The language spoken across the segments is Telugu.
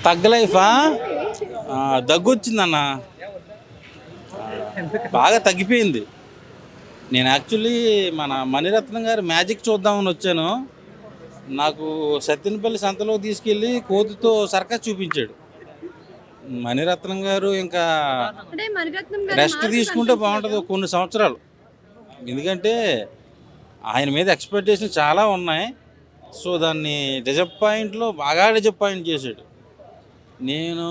తగ్గలైఫా దగ్గు వచ్చిందన్న, బాగా తగ్గిపోయింది. నేను యాక్చువల్లీ మన మణిరత్నం గారి మ్యాజిక్ చూద్దామని వచ్చాను. నాకు సత్యనపల్లి సంతలో తీసుకెళ్ళి కోతితో సర్కస్ చూపించాడు మణిరత్నం గారు. ఇంకా రెస్ట్ తీసుకుంటే బాగుంటుంది కొన్ని సంవత్సరాలు, ఎందుకంటే ఆయన మీద ఎక్స్పెక్టేషన్ చాలా ఉన్నాయి. సో దాన్ని డిసప్పాయింట్లో బాగా డిసప్పాయింట్ చేశాడు. నేను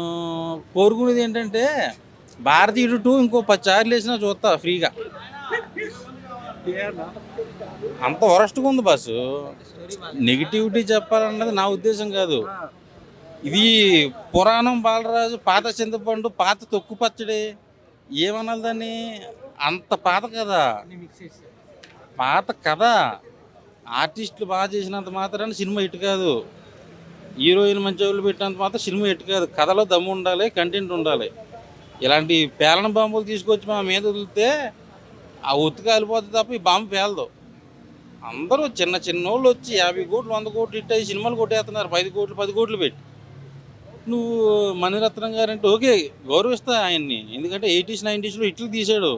కోరుకునేది ఏంటంటే భారతీయుడు 2 ఇంకో 10 సార్లు వేసినా చూస్తా ఫ్రీగా. అంత వరస్ట్గా ఉంది బస్సు. నెగిటివిటీ చెప్పాలన్నది నా ఉద్దేశం కాదు. ఇది పురాణం బాలరాజు, పాత చింతపండు, పాత తొక్కు పచ్చడి, ఏమనాలి దాన్ని, అంత పాత కదా, పాత కథ. ఆర్టిస్టులు బాగా చేసినంత మాత్రాన సినిమా హిట్ కాదు, హీరోయిన్ మంచి వాళ్ళు పెట్టినంత మాత్రం సినిమా హిట్ కాదు. కథలో దమ్ము ఉండాలి, కంటెంట్ ఉండాలి. ఇలాంటి పేలన బాంబులు తీసుకొచ్చి మా మీద వదిలితే ఆ ఒత్తి కాలిపోతుంది తప్ప ఈ బాంబు పేలదు. అందరూ చిన్న చిన్నోళ్ళు వచ్చి 50 కోట్లు 100 కోట్లు హిట్ అయ్యి సినిమాలు కొట్టేస్తున్నారు 5 కోట్లు 10 కోట్లు పెట్టి. నువ్వు మణిరత్నం గారంటే ఓకే, గౌరవిస్తా ఆయన్ని, ఎందుకంటే 80s 90sలో హిట్లు తీశాడు.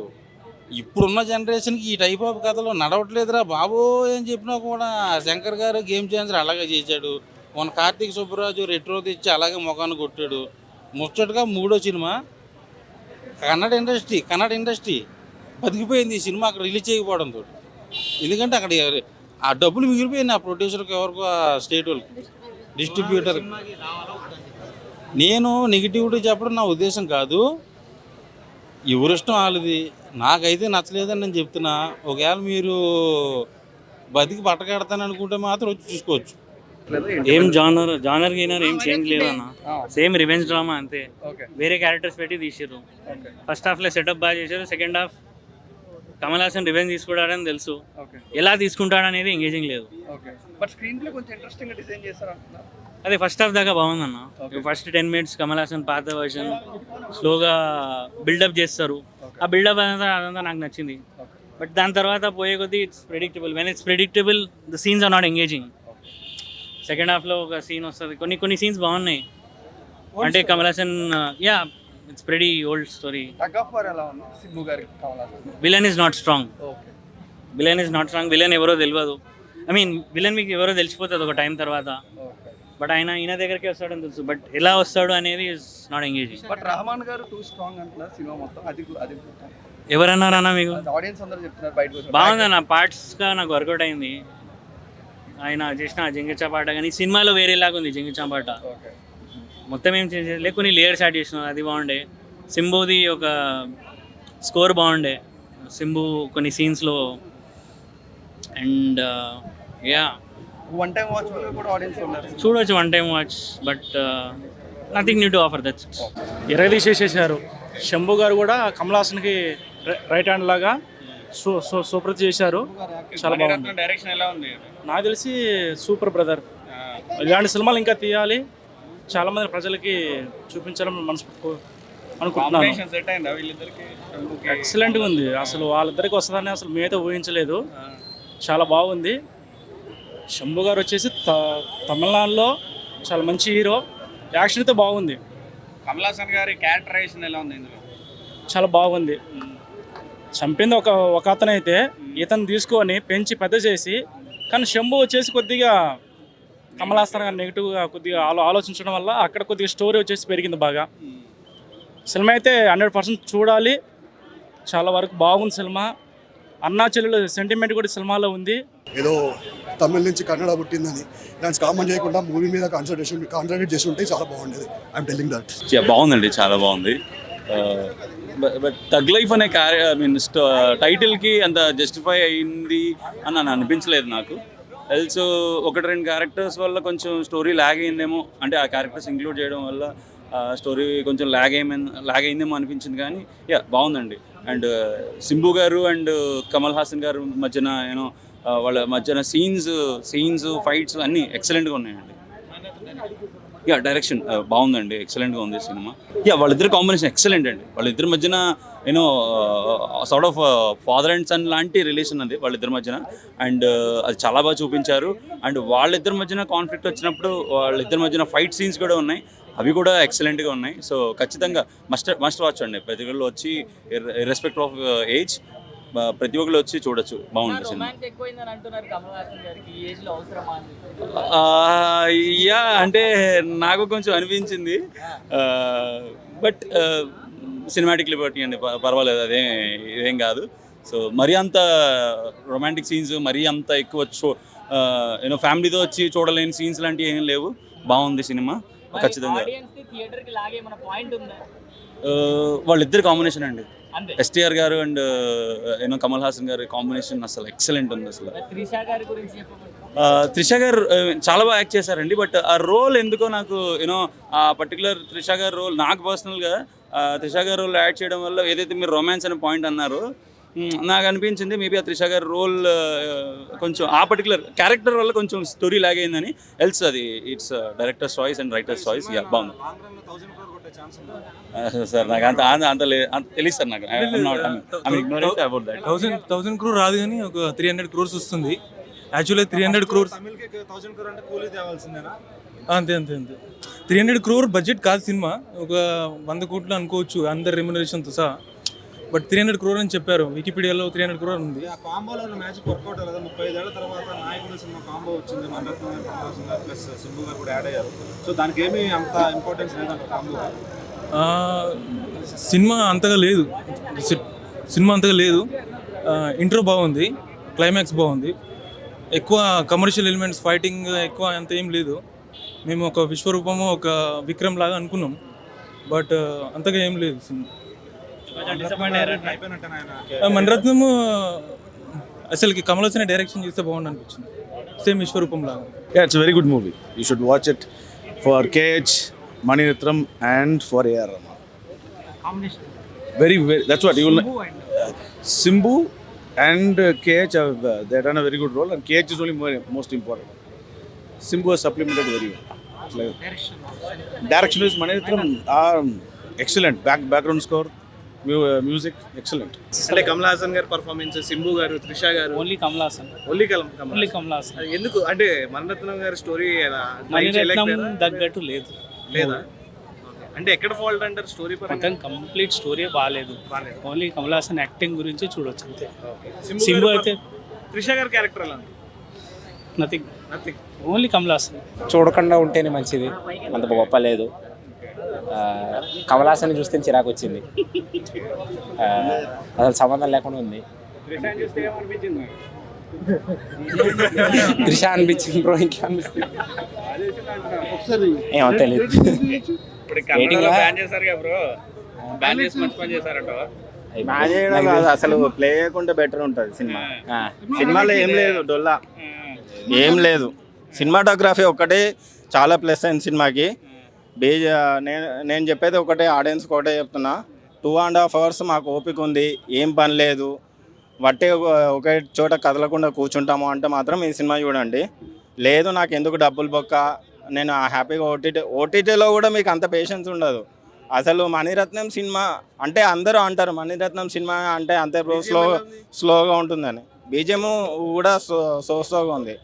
ఇప్పుడున్న జనరేషన్కి ఈ టైప్ ఆఫ్ కథలు నడవట్లేదురా బాబో అని చెప్పినా కూడా శంకర్ గారు గేమ్ చేంజర్ అలాగే చేశాడు. మన కార్తీక్ సుబ్బరాజు రెట్రో తెచ్చి అలాగే ముఖాన్ని కొట్టాడు. ముచ్చటగా 3వ సినిమా కన్నడ ఇండస్ట్రీ బతికిపోయింది ఈ సినిమా అక్కడ రిలీజ్ చేయకపోవడంతో. ఎందుకంటే అక్కడ ఆ డబ్బులు మిగిలిపోయింది ఆ ప్రొడ్యూసర్కి, ఎవరికో ఆ స్టేట్ వాళ్ళకి, డిస్ట్రిబ్యూటర్. నేను నెగిటివిటీ చెప్పడం నా ఉద్దేశం కాదు, ఎవరిష్టం వాళ్ళది. నాకైతే నచ్చలేదని నేను చెప్తున్నా. ఒకవేళ మీరు బతికి బట్టకడతాను అనుకుంటే మాత్రం వచ్చి చూసుకోవచ్చు. ఏం జానర్ గీనర్ ఏం చేంజ్ లేదన్న, సేమ్ రివెంజ్ డ్రామా అంతే. వేరే క్యారెక్టర్స్ పెట్టి తీసారు. ఫస్ట్ హాఫ్లో సెటప్ బాగా చేశారు, second half Kamal Haasan revenge తీసుకుంటాడని తెలుసు, ఎలా తీసుకుంటాడనేది ఎంగేజింగ్ లేదు. అదే ఫస్ట్ హాఫ్ దాకా బాగుందన్న. ఫస్ట్ 10 minutes కమల్ హాసన్ పాత వర్షన్ స్లోగా బిల్డప్ చేస్తారు. ఆ బిల్డప్ అదంతా నాకు నచ్చింది. బట్ దాని తర్వాత పోయే కొద్దీ it's predictable. When it's predictable the scenes are not engaging. Second హాఫ్లో ఒక సీన్ వస్తుంది, కొన్ని సీన్స్ బాగున్నాయి. అంటే Kamal Haasan it's pretty old story. Villain is not strong. Villain ఎవరో తెలియదు. ఐ మీన్ విలన్ మీకు ఎవరో తెలిసిపోతుంది ఒక టైం తర్వాత. బట్ ఈయన దగ్గరికి వస్తాడని తెలుసు, బట్ ఎలా వస్తాడు అనేది is not engaging. But Rahman గారు టూ స్ట్రాంగ్ అంటున్నారు సినిమా మొత్తం. అది ఎవరన్నారన్నా మీకు? ఆడియన్స్ అందరూ చెప్తున్నారు బయట. బాగుందన్న, పార్ట్స్గా నాకు వర్కౌట్ అయింది. ఆయన చేసిన జింగిచా పాట కానీ సినిమాలో వేరేలాగా ఉంది. జింగిచా పాట మొత్తం ఏం చేంజ్ చేయలేదు, కొన్ని లేయర్స్ యాడ్ చేసినారు, అది బాగుండే. సింబుది ఒక స్కోర్ బాగుండే, సింబు కొన్ని సీన్స్లో. అండ్ వన్ టైం వాచ్ కూడా ఆడియన్స్ ఉన్నారు, చూడవచ్చు one time watch. But nothing new to offer. That's ఎరగదీసేసేసారు. శంభు గారు కూడా కమల్ హాసన్కి రైట్ హ్యాండ్ లాగా సూపర్ చేశారు. చాలా బాగుంది. డైరెక్షన్ ఎలా ఉంది? నాకు తెలిసి సూపర్ బ్రదర్. ఇలాంటి సినిమాలు ఇంకా తీయాలి, చాలా మంది ప్రజలకి చూపించాలని మనస్ఫూర్తి అనుకుంటున్నాను. ఎక్సలెంట్గా ఉంది. అసలు వాళ్ళిద్దరికి వస్తుందని అసలు మేమైతే ఊహించలేదు. చాలా బాగుంది. శంభు గారు వచ్చేసి తమిళనాడులో చాలా మంచి హీరో, యాక్షన్ అయితే బాగుంది. కమల్ హాసన్ గారి క్యారెక్టరైజేషన్ ఎలా ఉంది ఇందులో? చాలా బాగుంది. చంపింది ఒక అతను అయితే ఇతను తీసుకొని పెంచి పెద్ద చేసి, కానీ శంభు వచ్చేసి కొద్దిగా కమల్ హాసన్ గారు నెగిటివ్గా కొద్దిగా ఆలోచించడం వల్ల అక్కడ కొద్దిగా స్టోరీ వచ్చేసి పెరిగింది బాగా. సినిమా అయితే 100% చూడాలి. చాలా వరకు బాగుంది సినిమా. అన్నా చెల్లెలు సెంటిమెంట్ కూడా సినిమాలో ఉంది. ఏదో తమిళ నుంచి కన్నడ పుట్టిందని దాన్ని కామన్ చేయకుండా మూవీ మీద కాన్సన్ట్రేట్ చేసి ఉంటే చాలా బాగుండేది. I'm telling that. బాగుందండి, చాలా బాగుంది. బట్ తగ్ లైఫ్ అనే టైటిల్కి అంత జస్టిఫై అయింది అని నన్ను అనిపించలేదు నాకు. ఎల్స్ 1-2 క్యారెక్టర్స్ వల్ల కొంచెం స్టోరీ ల్యాగ్ అయిందేమో, అంటే ఆ క్యారెక్టర్స్ ఇంక్లూడ్ చేయడం వల్ల స్టోరీ కొంచెం ల్యాగ్ అయిందేమో అనిపించింది. కానీ బాగుందండి. అండ్ సింబు గారు అండ్ కమల్ హాసన్ గారు మధ్యన వాళ్ళ మధ్యన సీన్స్ ఫైట్స్ అన్నీ ఎక్సలెంట్గా ఉన్నాయండి. డైరెక్షన్ బాగుందండి, ఎక్సలెంట్గా ఉంది సినిమా. వాళ్ళిద్దరు కాంబినేషన్ ఎక్సలెంట్ అండి. వాళ్ళిద్దరి మధ్యన sort of father and son లాంటి రిలేషన్ అది వాళ్ళిద్దరి మధ్యన. అండ్ అది చాలా బాగా చూపించారు. అండ్ వాళ్ళిద్దరి మధ్యన కాన్ఫ్లిక్ట్ వచ్చినప్పుడు వాళ్ళిద్దరి మధ్యన ఫైట్ సీన్స్ కూడా ఉన్నాయి. అవి కూడా ఎక్సలెంట్గా ఉన్నాయి. సో ఖచ్చితంగా మస్ట్ వాచ్ అండి. ప్రతి ఒక్కళ్ళు వచ్చి ఇర్రెస్పెక్ట్ ఆఫ్ ఏజ్ ప్రతి ఒక్కళ్ళు వచ్చి చూడొచ్చు. బాగుంటుంది సినిమా. యా అంటే నాకు కొంచెం అనిపించింది. బట్ సినిమాటిక్ లిబర్టీ అండి, పర్వాలేదు, ఇదేం కాదు. సో మరీ అంత రొమాంటిక్ సీన్స్, మరీ అంత ఎక్కువ యూనో ఫ్యామిలీతో వచ్చి చూడలేని సీన్స్ లాంటివి ఏం లేవు. బాగుంది సినిమా ఖచ్చితంగా. వాళ్ళిద్దరు కాంబినేషన్ అండి, ఎస్టీఆర్ గారు అండ్ యూనో కమల్ హాసన్ గారి కాంబినేషన్ అసలు ఎక్సలెంట్ ఉంది. అసలు త్రిష గారు చాలా బాగా యాక్ట్ చేశారండి. బట్ ఆ రోల్ ఎందుకో నాకు యూనో ఆ పర్టికులర్ త్రిష గారి రోల్ నాకు పర్సనల్గా త్రిష గారి రోల్ యాడ్ చేయడం వల్ల, ఏదైతే మీరు రొమాన్స్ అనే పాయింట్ అన్నారో, నాకు అనిపించింది మేబీ ఆ త్రిష గారి రోల్ కొంచెం ఆ పర్టికులర్ క్యారెక్టర్ వల్ల కొంచెం స్టోరీ లాగ్ అయిందని. ఎల్స్ అది it's directors choice and writers choice. బాగుంది సార్. నాకు అంత తెలియదు సార్. నాకు అబౌట్ దట్ 1000 crore రాదు కానీ ఒక 300 crores వస్తుంది. యాక్చువల్లీ 300 crores అంతే 300 crore బడ్జెట్ కాదు సినిమా. ఒక 100 కోట్లు అనుకోవచ్చు అందరి రెమ్యునరేషన్తో సహా. బట్ 300 crore అని చెప్పారు. వికీపీడియాలో 300 crore ఉంది. కాంబోలో ఉన్న మ్యాజిక్ వర్కౌట్ అవ్వలేదు. 35 ఏళ్ల తర్వాత నాయకుడు సినిమా కాంబో వచ్చింది. మణిరత్నం గారు, కమల్ హాసన్ గారు ప్లస్ సింబు గారు కూడా యాడ్ అయ్యారు. సో దానికి ఏమీ అంత ఇంపార్టెన్స్ లేదంట కాంబో. సినిమా అంతగా లేదు. ఇంట్రో బాగుంది, క్లైమాక్స్ బాగుంది. ఎక్కువ కమర్షియల్ ఎలిమెంట్స్, ఫైటింగ్ ఎక్కువ అంత ఏం లేదు. మేము ఒక విశ్వరూపము, ఒక విక్రమ్ లాగా అనుకున్నాం. బట్ అంతగా ఏం లేదు సినిమా. మణిరత్నము అసలుకి కమల్ హాసన్ డైరెక్షన్ చేస్తే బాగుండు అనిపించింది. సేమ్ విశ్వరూపం లాగా. Yeah, it's a very good movie. You should watch it for KH, Mani Ratnam and for A.R. Rahman. Very, that's what you will. Simbu and KH have they done a very good role, and KH is only most important. Simbu has supplemented very well. It's like, direction is Mani Ratnam excellent. Background score, music excellent. అంటే కమల్ హాసన్ గారి పర్ఫార్మెన్స్, సింబు గారు, త్రిష గారు, ఓన్లీ కమల్ హాసన్. కమల్ హాసన్. అది ఎందుకు అంటే మణిరత్నం గారి స్టోరీ తగ్గట్టు లేదు. లేదా అంటే ఎక్కడ ఫాల్ట్ అంటారు స్టోరీ పరంగా? కంప్లీట్ స్టోరీ బాగాలేదు. ఓన్లీ కమల్ హాసన్ యాక్టింగ్ గురించి చూడొచ్చు అంతే. సింబు అయితే త్రిష గారి క్యారెక్టర్ ఎలా ఉంది? నథింగ్. ఓన్లీ కమల్ హాసన్. చూడకుండా ఉంటేనే మంచిది, అంత గొప్ప లేదు. కమల్ హాసన్ చూస్తే చిరాకు వచ్చింది. అసలు సంబంధం లేకుండా ఉంది. త్రిష అనిపించింది బ్రో, ఇంకా అనిపిస్తుంది ఏమో తెలియదు. అసలు ప్లే చేయకుండా బెటర్ ఉంటుంది సినిమా. సినిమాలో ఏం లేదు, డొల్లా ఏం లేదు. సినిమాటోగ్రఫీ ఒక్కటే చాలా ప్లస్ అయింది సినిమాకి. నేను చెప్పేది ఒకటే, ఆడియన్స్ ఒకటే చెప్తున్నా, 2.5 hours మాకు ఓపిక ఉంది, ఏం పని లేదు, వట్టే ఒకే చోట కదలకుండా కూర్చుంటాము అంటే మాత్రం ఈ సినిమా చూడండి. లేదు నాకు ఎందుకు డబ్బులు బొక్క, నేను హ్యాపీగా ఓటీటీలో కూడా మీకు అంత పేషెన్స్ ఉండదు. అసలు మణిరత్నం సినిమా అంటే అందరూ అంటారు మణిరత్నం సినిమా అంటే అంతే స్లోగా ఉంటుందని. బీజిఎం కూడా స్లోగా ఉంది.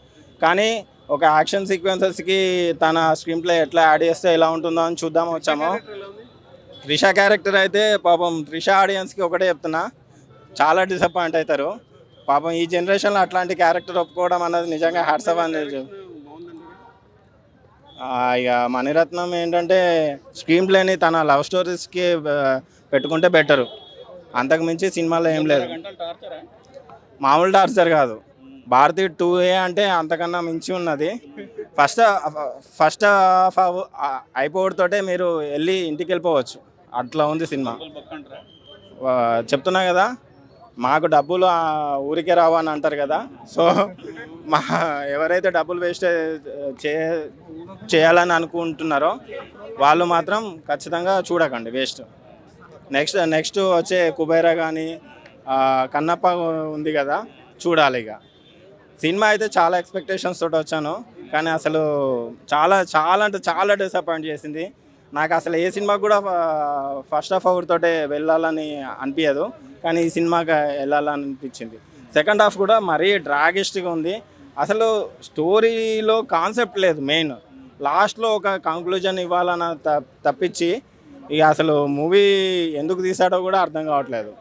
కానీ ఒక యాక్షన్ సీక్వెన్సెస్కి తన స్క్రీన్ ప్లే ఎట్లా యాడ్ చేస్తే ఎలా ఉంటుందో అని చూద్దాం వచ్చాము. త్రిష క్యారెక్టర్ అయితే పాపం త్రిష ఆడియన్స్కి ఒకటే చెప్తున్నా, చాలా డిసప్పాయింట్ అవుతారు పాపం. ఈ జనరేషన్లో అట్లాంటి క్యారెక్టర్ ఒప్పుకోవడం అన్నది నిజంగా హ్యాట్సాప్ అనేది. ఇక మణిరత్నం ఏంటంటే స్క్రీన్ ప్లేని తన లవ్ స్టోరీస్కి పెట్టుకుంటే బెటరు, అంతకు మించి సినిమాలో ఏం లేదు. మామూలు టార్చర్ కాదు. భారతి 2A అంటే అంతకన్నా మించి ఉన్నది. ఫస్ట్ హాఫ్ అయిపోవడంతోటే మీరు వెళ్ళి ఇంటికి వెళ్ళిపోవచ్చు, అట్లా ఉంది సినిమా. చెప్తున్నా కదా, మాకు డబ్బులు ఊరికే రావు అని అంటారు కదా. సో ఎవరైతే డబ్బులు వేస్ట్ చేయాలని అనుకుంటున్నారో వాళ్ళు మాత్రం ఖచ్చితంగా చూడకండి, వేస్ట్. నెక్స్ట్ వచ్చే కుబేరా కానీ కన్నప్ప ఉంది కదా, చూడాలి. ఇక సినిమా అయితే చాలా ఎక్స్పెక్టేషన్స్ తోటి వచ్చాను, కానీ అసలు చాలా చాలా అంటే చాలా డిసప్పాయింట్ చేసింది. నాకు అసలు ఏ సినిమాకి కూడా ఫస్ట్ హాఫ్ తోటే వెళ్ళాలని అనిపించదు, కానీ ఈ సినిమాకి వెళ్ళాలని అనిపించింది. సెకండ్ హాఫ్ కూడా మరీ డ్రాగిస్ట్గా ఉంది. అసలు స్టోరీలో కాన్సెప్ట్ లేదు. మెయిన్ లాస్ట్లో ఒక కంక్లూజన్ ఇవ్వాలన్న తప్పించి ఇక అసలు మూవీ ఎందుకు తీసాడో కూడా అర్థం కావట్లేదు.